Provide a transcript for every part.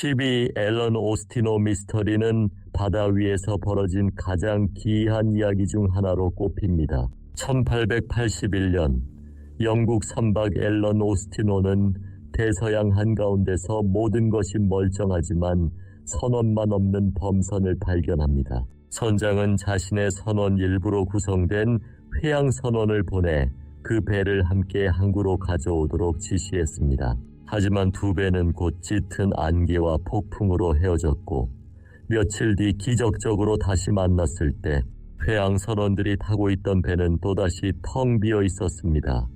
12 앨런 오스티노 미스터리는 바다 위에서 벌어진 가장 기이한 이야기 중 하나로 꼽힙니다. 1881년 영국 선박 앨런 오스티노는 대서양 한가운데서 모든 것이 멀쩡하지만 선원만 없는 범선을 발견합니다. 선장은 자신의 선원 일부로 구성된 회양 선원을 보내 그 배를 함께 항구로 가져오도록 지시했습니다. 하지만 두 배는 곧 짙은 안개와 폭풍으로 헤어졌고 며칠 뒤 기적적으로 다시 만났을 때 회양 선원들이 타고 있던 배는 또다시 텅 비어 있었습니다.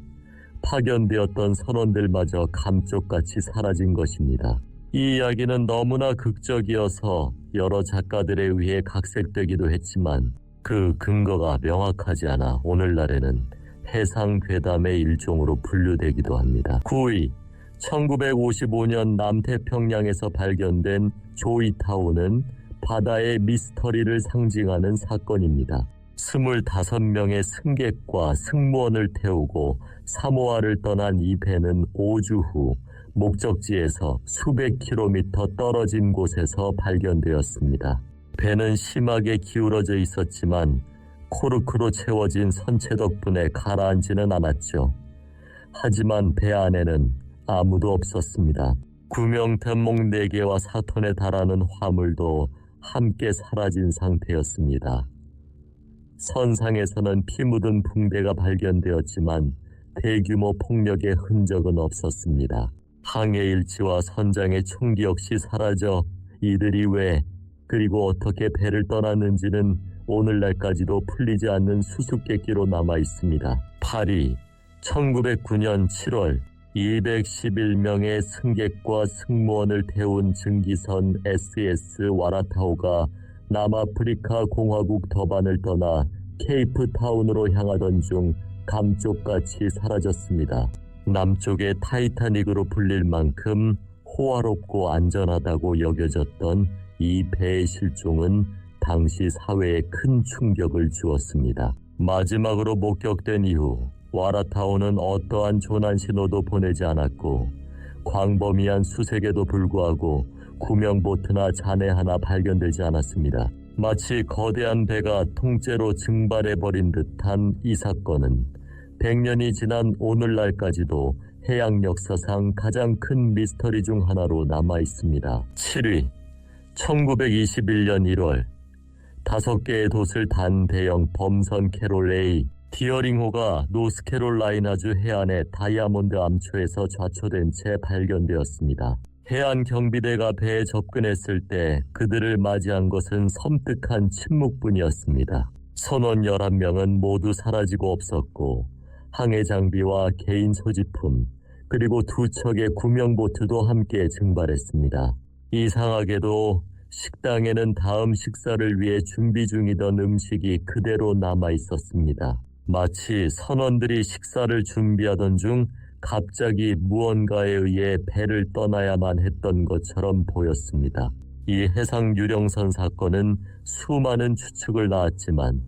파견되었던 선원들마저 감쪽같이 사라진 것입니다. 이 이야기는 너무나 극적이어서 여러 작가들에 의해 각색되기도 했지만 그 근거가 명확하지 않아 오늘날에는 해상괴담의 일종으로 분류되기도 합니다. 9위, 1955년 남태평양에서 발견된 조이타오는 바다의 미스터리를 상징하는 사건입니다. 25명의 승객과 승무원을 태우고 사모아를 떠난 이 배는 5주 후 목적지에서 수백 킬로미터 떨어진 곳에서 발견되었습니다. 배는 심하게 기울어져 있었지만 코르크로 채워진 선체 덕분에 가라앉지는 않았죠. 하지만 배 안에는 아무도 없었습니다. 구명탄목 4개와 4톤에 달하는 화물도 함께 사라진 상태였습니다. 선상에서는 피 묻은 붕대가 발견되었지만 대규모 폭력의 흔적은 없었습니다. 항해일지와 선장의 총기 역시 사라져 이들이 왜 그리고 어떻게 배를 떠났는지는 오늘날까지도 풀리지 않는 수수께끼로 남아 있습니다. 8위, 1909년 7월 211명의 승객과 승무원을 태운 증기선 SS 와라타오가 남아프리카 공화국 더반을 떠나 케이프타운으로 향하던 중 감쪽같이 사라졌습니다. 남쪽의 타이타닉으로 불릴 만큼 호화롭고 안전하다고 여겨졌던 이 배의 실종은 당시 사회에 큰 충격을 주었습니다. 마지막으로 목격된 이후 와라타오는 어떠한 조난 신호도 보내지 않았고 광범위한 수색에도 불구하고 구명보트나 잔해 하나 발견되지 않았습니다. 마치 거대한 배가 통째로 증발해버린 듯한 이 사건은 100년이 지난 오늘날까지도 해양 역사상 가장 큰 미스터리 중 하나로 남아 있습니다. 7위, 1921년 1월 5개의 돛을 단 대형 범선 캐롤 A 디어링호가 노스캐롤라이나주 해안의 다이아몬드 암초에서 좌초된 채 발견되었습니다. 해안 경비대가 배에 접근했을 때 그들을 맞이한 것은 섬뜩한 침묵뿐이었습니다. 선원 11명은 모두 사라지고 없었고 항해 장비와 개인 소지품 그리고 2척의 구명보트도 함께 증발했습니다. 이상하게도 식당에는 다음 식사를 위해 준비 중이던 음식이 그대로 남아 있었습니다. 마치 선원들이 식사를 준비하던 중 갑자기 무언가에 의해 배를 떠나야만 했던 것처럼 보였습니다. 이 해상 유령선 사건은 수많은 추측을 낳았지만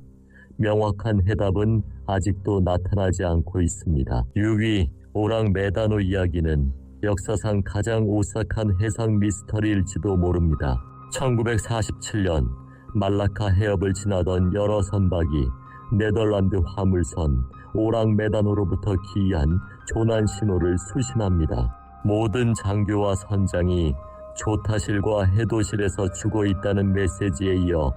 명확한 해답은 아직도 나타나지 않고 있습니다. 6위, 오랑 메다노 이야기는 역사상 가장 오싹한 해상 미스터리일지도 모릅니다. 1947년 말라카 해협을 지나던 여러 선박이 네덜란드 화물선 오랑 메다노로부터 기이한 조난 신호를 수신합니다. 모든 장교와 선장이 조타실과 해도실에서 죽어 있다는 메시지에 이어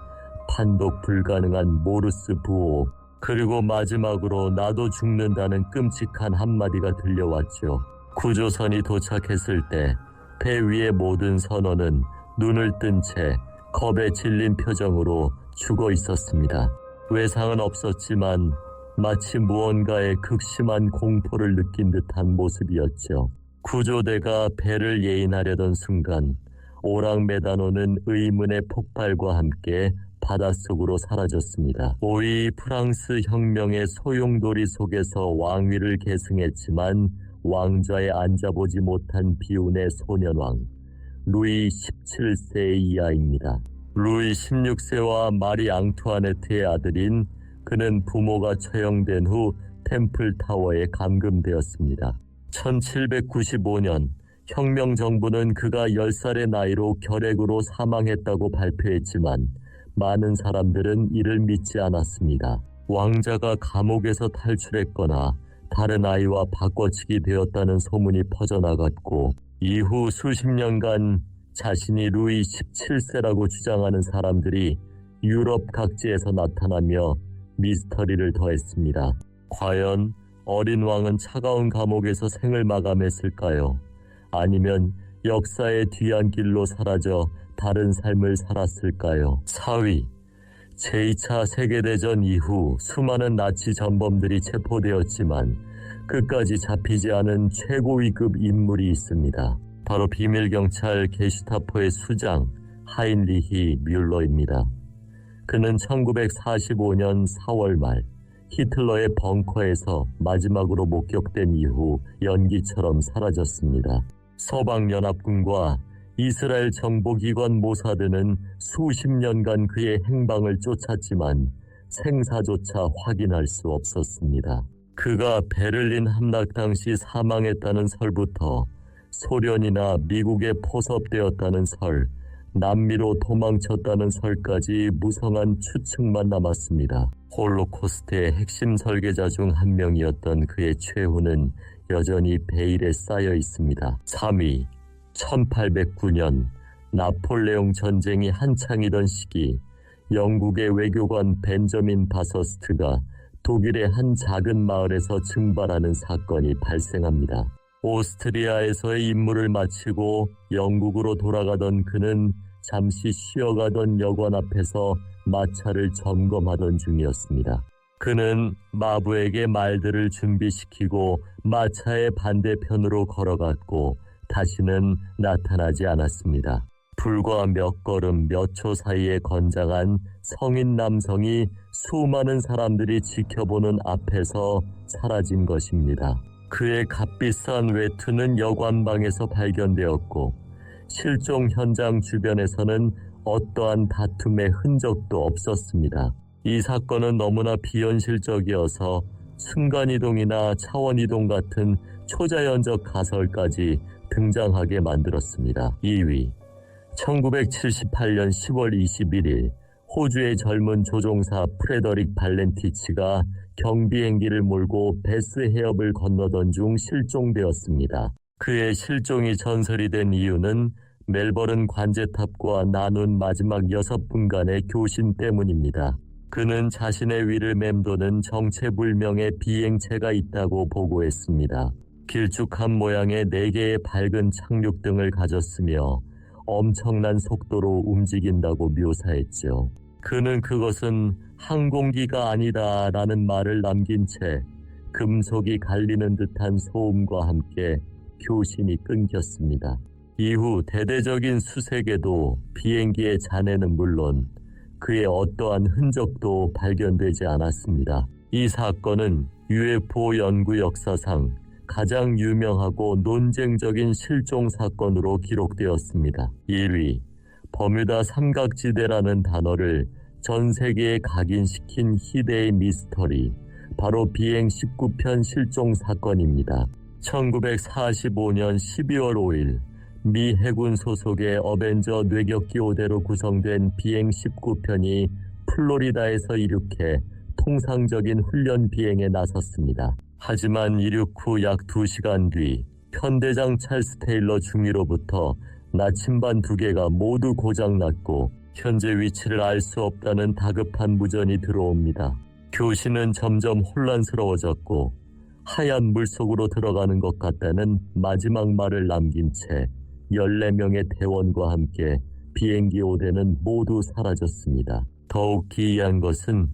판독 불가능한 모르스 부호 그리고 마지막으로 나도 죽는다는 끔찍한 한마디가 들려왔죠. 구조선이 도착했을 때 배 위의 모든 선원은 눈을 뜬 채 겁에 질린 표정으로 죽어 있었습니다. 외상은 없었지만 마치 무언가의 극심한 공포를 느낀 듯한 모습이었죠. 구조대가 배를 예인하려던 순간 오랑 메다노는 의문의 폭발과 함께 바닷속으로 사라졌습니다. 5위, 프랑스 혁명의 소용돌이 속에서 왕위를 계승했지만 왕좌에 앉아보지 못한 비운의 소년왕 루이 17세의 이야기입니다. 루이 16세와 마리 앙투아네트의 아들인 그는 부모가 처형된 후 템플타워에 감금되었습니다. 1795년 혁명정부는 그가 10살의 나이로 결핵으로 사망했다고 발표했지만 많은 사람들은 이를 믿지 않았습니다. 왕자가 감옥에서 탈출했거나 다른 아이와 바꿔치기 되었다는 소문이 퍼져나갔고 이후 수십 년간 자신이 루이 17세라고 주장하는 사람들이 유럽 각지에서 나타나며 미스터리를 더했습니다. 과연 어린 왕은 차가운 감옥에서 생을 마감했을까요? 아니면 역사의 뒤안길로 사라져 다른 삶을 살았을까요? 4위, 제2차 세계대전 이후 수많은 나치 전범들이 체포되었지만 끝까지 잡히지 않은 최고위급 인물이 있습니다. 바로 비밀경찰 게슈타포의 수장 하인리히 뮬러입니다. 그는 1945년 4월 말 히틀러의 벙커에서 마지막으로 목격된 이후 연기처럼 사라졌습니다. 서방연합군과 이스라엘 정보기관 모사드는 수십 년간 그의 행방을 쫓았지만 생사조차 확인할 수 없었습니다. 그가 베를린 함락 당시 사망했다는 설부터 소련이나 미국에 포섭되었다는 설, 남미로 도망쳤다는 설까지 무성한 추측만 남았습니다. 홀로코스트의 핵심 설계자 중 한 명이었던 그의 최후는 여전히 베일에 쌓여 있습니다. 3위, 1809년 나폴레옹 전쟁이 한창이던 시기 영국의 외교관 벤저민 바서스트가 독일의 한 작은 마을에서 증발하는 사건이 발생합니다. 오스트리아에서의 임무를 마치고 영국으로 돌아가던 그는 잠시 쉬어가던 여관 앞에서 마차를 점검하던 중이었습니다. 그는 마부에게 말들을 준비시키고 마차의 반대편으로 걸어갔고 다시는 나타나지 않았습니다. 불과 몇 걸음 몇 초 사이에 건장한 성인 남성이 수많은 사람들이 지켜보는 앞에서 사라진 것입니다. 그의 값비싼 외투는 여관방에서 발견되었고 실종 현장 주변에서는 어떠한 다툼의 흔적도 없었습니다. 이 사건은 너무나 비현실적이어서 순간이동이나 차원이동 같은 초자연적 가설까지 등장하게 만들었습니다. 2위, 1978년 10월 21일 호주의 젊은 조종사 프레더릭 발렌티치가 경비행기를 몰고 베스 해협을 건너던 중 실종되었습니다. 그의 실종이 전설이 된 이유는 멜버른 관제탑과 나눈 마지막 6분간의 교신 때문입니다. 그는 자신의 위를 맴도는 정체불명의 비행체가 있다고 보고했습니다. 길쭉한 모양의 4개의 밝은 착륙등을 가졌으며 엄청난 속도로 움직인다고 묘사했죠. 그는 그것은 항공기가 아니다라는 말을 남긴 채 금속이 갈리는 듯한 소음과 함께 교신이 끊겼습니다. 이후 대대적인 수색에도 비행기의 잔해는 물론 그의 어떠한 흔적도 발견되지 않았습니다. 이 사건은 UFO 연구 역사상 가장 유명하고 논쟁적인 실종 사건으로 기록되었습니다. 1위, 버뮤다 삼각지대라는 단어를 전 세계에 각인시킨 희대의 미스터리, 바로 비행 19편 실종 사건입니다. 1945년 12월 5일 미 해군 소속의 어벤저 뇌격기 5대로 구성된 비행 19편이 플로리다에서 이륙해 통상적인 훈련 비행에 나섰습니다. 하지만 이륙 후 약 2시간 뒤 편대장 찰스 테일러 중위로부터 나침반 2개가 모두 고장났고 현재 위치를 알 수 없다는 다급한 무전이 들어옵니다. 교신은 점점 혼란스러워졌고 하얀 물속으로 들어가는 것 같다는 마지막 말을 남긴 채 14명의 대원과 함께 비행기 5대는 모두 사라졌습니다. 더욱 기이한 것은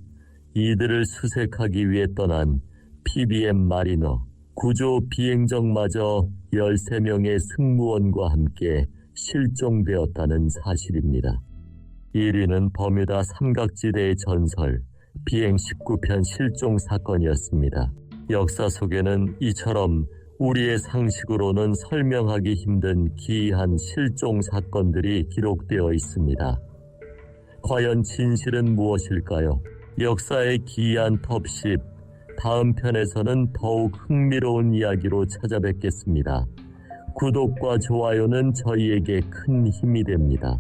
이들을 수색하기 위해 떠난 PBM 마리너, 구조 비행정마저 13명의 승무원과 함께 실종되었다는 사실입니다. 1위는 버뮤다 삼각지대의 전설, 비행 19편 실종 사건이었습니다. 역사 속에는 이처럼 우리의 상식으로는 설명하기 힘든 기이한 실종 사건들이 기록되어 있습니다. 과연 진실은 무엇일까요? 역사의 기이한 텁십, 다음 편에서는 더욱 흥미로운 이야기로 찾아뵙겠습니다. 구독과 좋아요는 저희에게 큰 힘이 됩니다.